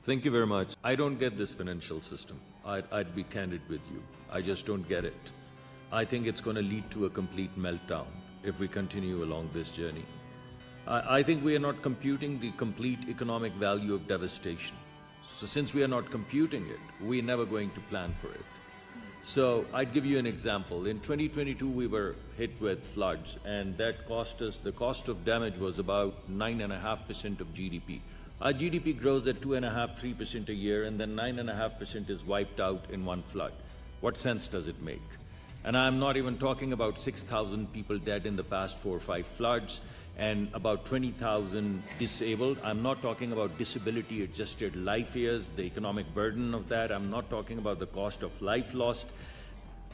Thank you very much. I don't get this financial system. I'd be candid with you. I just don't get it. I think it's going to lead to a complete meltdown if we continue along this journey. I think we are not computing the complete economic value of devastation. So since we are not computing it, we're never going to plan for it. So I'd give you an example. In 2022, we were hit with floods, and that cost us, the cost of damage was about 9.5% of GDP. Our GDP grows at 2.5%, 3% a year, and then 9.5% is wiped out in one flood. What sense does it make? And I'm not even talking about 6,000 people dead in the past 4 or 5 floods, and about 20,000 disabled. I'm not talking about disability-adjusted life years, the economic burden of that. I'm not talking about the cost of life lost.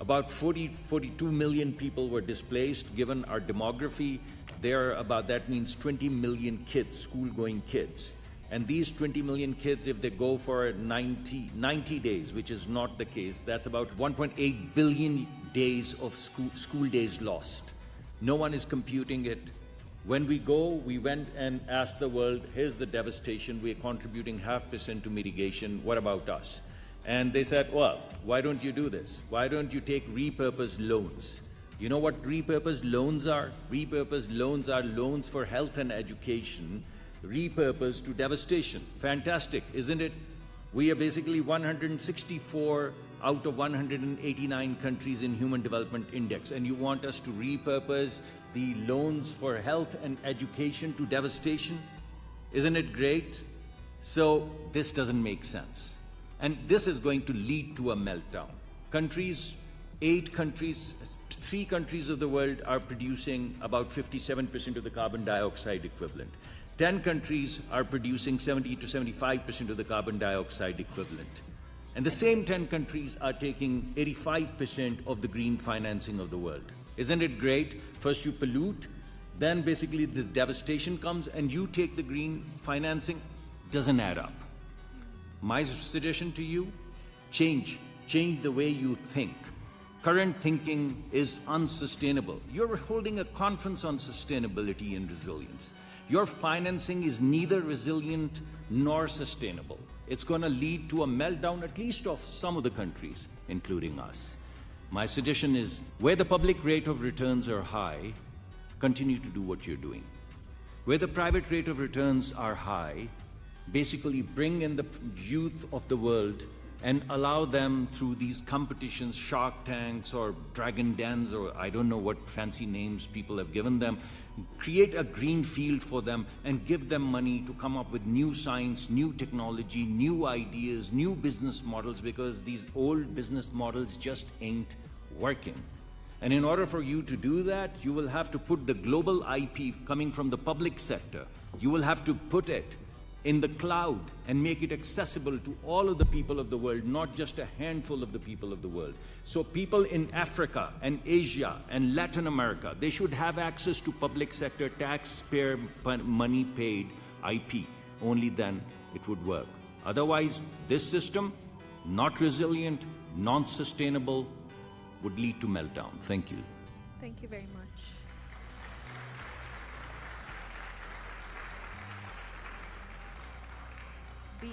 About 42 million people were displaced. Given our demography, that means 20 million kids, school-going kids. And these 20 million kids, if they go for 90 days, which is not the case, that's about 1.8 billion days of school days lost. No one is computing it. When we went and asked the world, here's the devastation, we're contributing 0.5% to mitigation, what about us? And they said, well, why don't you do this? Why don't you take repurposed loans? You know what repurposed loans are? Repurposed loans are loans for health and education, repurposed to devastation. Fantastic, isn't it? We are basically 164 out of 189 countries in Human Development Index, and you want us to repurpose the loans for health and education to devastation? Isn't it great? So this doesn't make sense. And this is going to lead to a meltdown. Countries, 8 countries, 3 countries of the world are producing about 57% of the carbon dioxide equivalent. 10 countries are producing 70 to 75% of the carbon dioxide equivalent. And the same 10 countries are taking 85% of the green financing of the world. Isn't it great? First you pollute, then basically the devastation comes and you take the green financing. Doesn't add up. My suggestion to you, change the way you think. Current thinking is unsustainable. You're holding a conference on sustainability and resilience. Your financing is neither resilient nor sustainable. It's going to lead to a meltdown, at least of some of the countries, including us. My suggestion is, where the public rate of returns are high, continue to do what you're doing. Where the private rate of returns are high, basically bring in the youth of the world and allow them through these competitions, Shark Tanks or Dragon Dens, or I don't know what fancy names people have given them, create a green field for them and give them money to come up with new science, new technology, new ideas, new business models, because these old business models just ain't working. And in order for you to do that, you will have to put the global IP coming from the public sector. You will have to put it in the cloud and make it accessible to all of the people of the world, not just a handful of the people of the world. So people in Africa and Asia and Latin America, they should have access to public sector taxpayer money paid IP. Only then it would work. Otherwise, this system, not resilient, non-sustainable, would lead to meltdown. Thank you. Thank you very much. Be